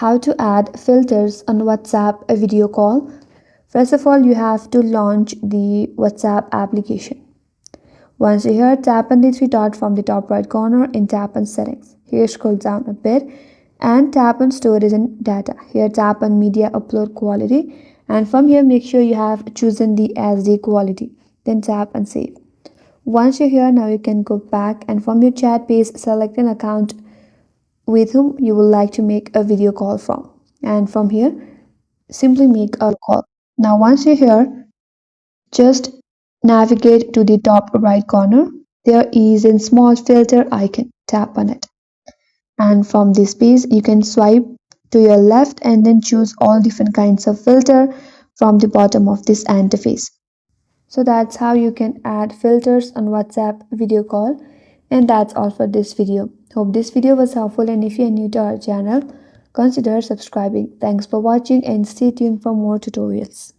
How to add filters on WhatsApp a video call. First of all, you have to launch the WhatsApp application. Once you're here, tap on the three dot from the top right corner and tap on settings. Here scroll down a bit and tap on storage and data. Here tap on media upload quality, and from here make sure you have chosen the SD quality. Then tap on save. Once you're here, now you can go back and from your chat page select an account with whom you would like to make a video call from, and from here simply make a call. Now once you're here, just navigate to the top right corner. There is a small filter icon. Tap on it. And from this page, you can swipe to your left and then choose all different kinds of filter from the bottom of this interface. So that's how you can add filters on WhatsApp video call. And that's all for this video. Hope this video was helpful, and if you're new to our channel, consider subscribing. Thanks for watching and stay tuned for more tutorials.